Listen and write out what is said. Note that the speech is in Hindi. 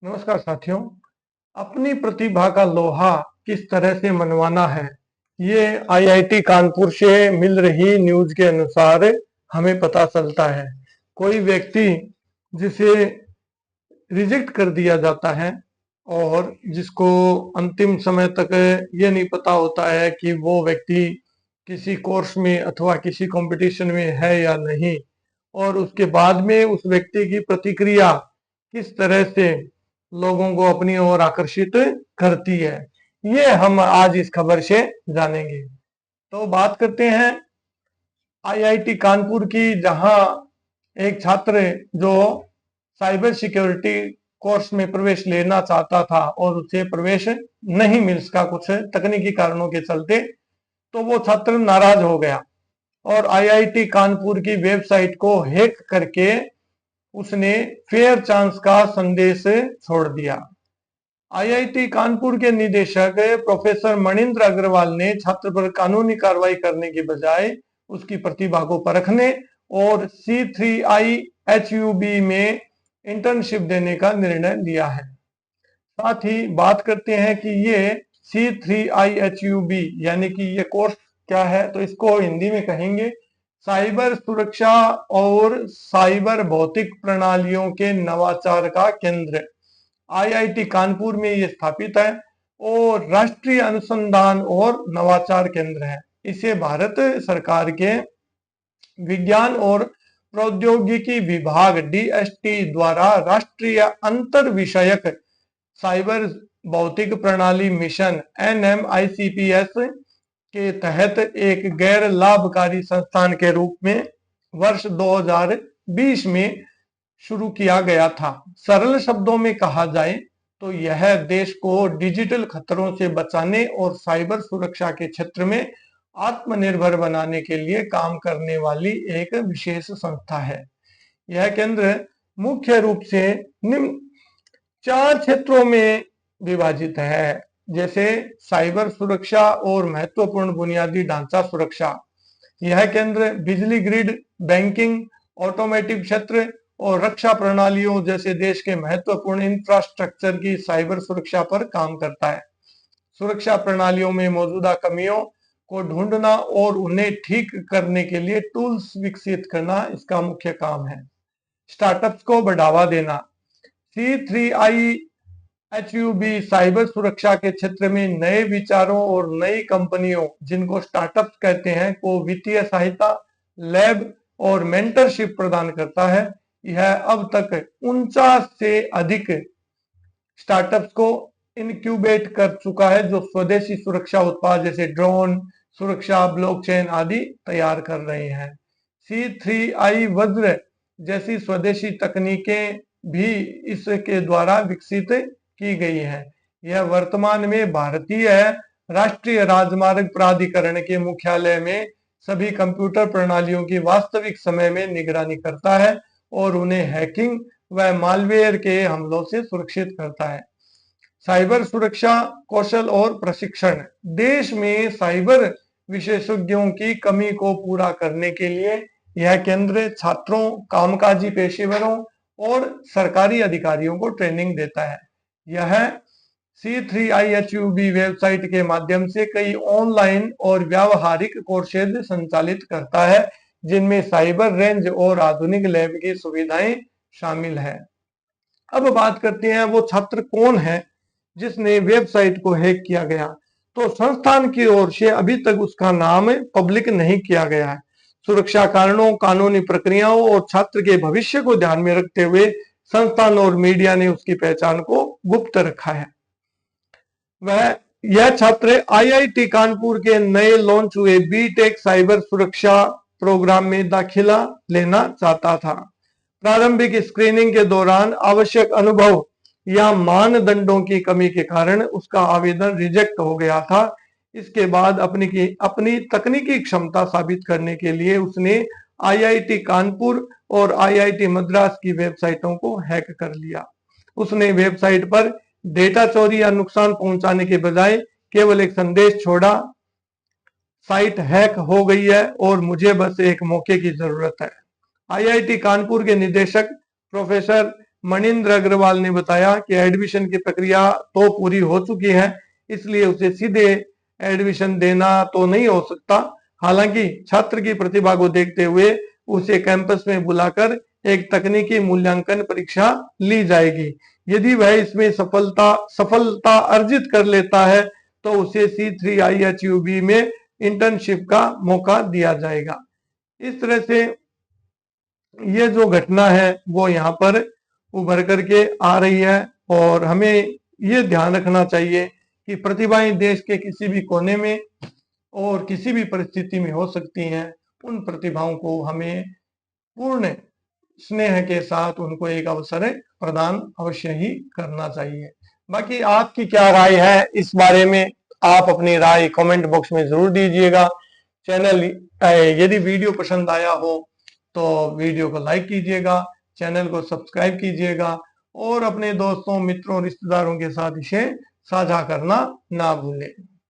नमस्कार साथियों। अपनी प्रतिभा का लोहा किस तरह से मनवाना है, ये आईआईटी कानपुर से मिल रही न्यूज के अनुसार हमें पता चलता है। कोई व्यक्ति जिसे रिजेक्ट कर दिया जाता है और जिसको अंतिम समय तक ये नहीं पता होता है कि वो व्यक्ति किसी कोर्स में अथवा किसी कंपटीशन में है या नहीं, और उसके बाद में उस व्यक्ति की प्रतिक्रिया किस तरह से लोगों को अपनी ओर आकर्षित करती है, ये हम आज इस खबर से जानेंगे। तो बात करते हैं आईआईटी कानपुर की, जहां एक छात्र जो साइबर सिक्योरिटी कोर्स में प्रवेश लेना चाहता था और उसे प्रवेश नहीं मिल सका कुछ तकनीकी कारणों के चलते, तो वो छात्र नाराज हो गया और आईआईटी कानपुर की वेबसाइट को हैक करके उसने फेयर चांस का संदेश छोड़ दिया। आईआईटी कानपुर के निदेशक प्रोफेसर मणिंद्र अग्रवाल ने छात्र पर कानूनी कार्रवाई करने के बजाय उसकी प्रतिभा को परखने और C3IHUB में इंटर्नशिप देने का निर्णय लिया है। साथ ही बात करते हैं कि ये C3IHUB यानी कि ये कोर्स क्या है, तो इसको हिंदी में कहेंगे साइबर सुरक्षा और साइबर भौतिक प्रणालियों के नवाचार का केंद्र। आईआईटी कानपुर में ये स्थापित है और राष्ट्रीय अनुसंधान और नवाचार केंद्र है। इसे भारत सरकार के विज्ञान और प्रौद्योगिकी विभाग DST द्वारा राष्ट्रीय अंतर विषयक साइबर भौतिक प्रणाली मिशन NMICPS के तहत एक गैर लाभकारी संस्थान के रूप में वर्ष 2020 में शुरू किया गया था। सरल शब्दों में कहा जाए तो यह देश को डिजिटल खतरों से बचाने और साइबर सुरक्षा के क्षेत्र में आत्मनिर्भर बनाने के लिए काम करने वाली एक विशेष संस्था है। यह केंद्र मुख्य रूप से निम्न 4 क्षेत्रों में विभाजित है, जैसे साइबर सुरक्षा और महत्वपूर्ण बुनियादी ढांचा सुरक्षा। यह केंद्र बिजली ग्रिड, बैंकिंग, ऑटोमेटिव क्षेत्र और रक्षा प्रणालियों जैसे देश के महत्वपूर्ण इंफ्रास्ट्रक्चर की साइबर सुरक्षा पर काम करता है। सुरक्षा प्रणालियों में मौजूदा कमियों को ढूंढना और उन्हें ठीक करने के लिए टूल्स विकसित करना इसका मुख्य काम है। स्टार्टअप्स को बढ़ावा देना। C3IHUB साइबर सुरक्षा के क्षेत्र में नए विचारों और नई कंपनियों, जिनको स्टार्टअप्स कहते हैं, को वित्तीय सहायता, लैब और मेंटरशिप प्रदान करता है। यह अब तक 49 से अधिक स्टार्टअप्स को इनक्यूबेट कर चुका है, जो स्वदेशी सुरक्षा उत्पाद जैसे ड्रोन सुरक्षा, ब्लॉकचेन आदि तैयार कर रहे हैं। C3I वज्र जैसी स्वदेशी तकनीकें भी इसके द्वारा विकसित की गई हैं। यह वर्तमान में भारतीय राष्ट्रीय राजमार्ग प्राधिकरण के मुख्यालय में सभी कंप्यूटर प्रणालियों की वास्तविक समय में निगरानी करता है और उन्हें हैकिंग व मालवेयर के हमलों से सुरक्षित करता है। साइबर सुरक्षा कौशल और प्रशिक्षण। देश में साइबर विशेषज्ञों की कमी को पूरा करने के लिए यह केंद्र छात्रों, कामकाजी पेशेवरों और सरकारी अधिकारियों को ट्रेनिंग देता है। यह C3IHUB वेबसाइट के माध्यम से कई ऑनलाइन और व्यावहारिक कोर्सेज संचालित करता है, जिनमें साइबर रेंज और आधुनिक लैब की सुविधाएं शामिल है। अब बात करते हैं वो छात्र कौन है जिसने वेबसाइट को हैक किया गया। तो संस्थान की ओर से अभी तक उसका नाम पब्लिक नहीं किया गया है। सुरक्षा कारणों, कानूनी प्रक्रियाओं और छात्र के भविष्य को ध्यान में रखते हुए संस्थान और मीडिया ने उसकी पहचान को गुप्त रखा है। यह छात्र आईआईटी कानपुर के नए लॉन्च हुए बीटेक साइबर सुरक्षा प्रोग्राम में दाखिला लेना चाहता था। प्रारंभिक स्क्रीनिंग के दौरान आवश्यक अनुभव या मानदंडों की कमी के कारण उसका आवेदन रिजेक्ट हो गया था। इसके बाद अपनी तकनीकी क्षमता साबित करने के लिए उसने आईआईटी कानपुर और आईआईटी मद्रास की वेबसाइटों को हैक कर लिया। उसने वेबसाइट पर डेटा चोरी या नुकसान पहुंचाने के बजाय केवल एक संदेश छोड़ा, साइट हैक हो गई है और मुझे बस एक मौके की जरूरत है। आईआईटी कानपुर के निदेशक प्रोफेसर मनिंद्र अग्रवाल ने बताया कि एडमिशन की प्रक्रिया तो पूरी हो चुकी है, इसलिए उसे सीधे एडमिशन देना तो नहीं हो सकता। हालांकि छात्र की प्रतिभा को देखते हुए उसे कैंपस में बुलाकर एक तकनीकी मूल्यांकन परीक्षा ली जाएगी। यदि वह इसमें सफलता अर्जित कर लेता है तो उसे C3IHUB में इंटर्नशिप का मौका दिया जाएगा। इस तरह से ये जो घटना है वो यहाँ पर उभर करके आ रही है और हमें ये ध्यान रखना चाहिए कि प्रतिभाएं देश के किसी भी कोने में और किसी भी परिस्थिति में हो सकती हैं। उन प्रतिभाओं को हमें पूर्ण स्नेह के साथ उनको एक अवसर प्रदान अवश्य ही करना चाहिए। बाकी आपकी क्या राय है इस बारे में, आप अपनी राय कमेंट बॉक्स में जरूर दीजिएगा। चैनल यदि वीडियो पसंद आया हो तो वीडियो को लाइक कीजिएगा, चैनल को सब्सक्राइब कीजिएगा और अपने दोस्तों, मित्रों, रिश्तेदारों के साथ इसे साझा करना ना भूलें।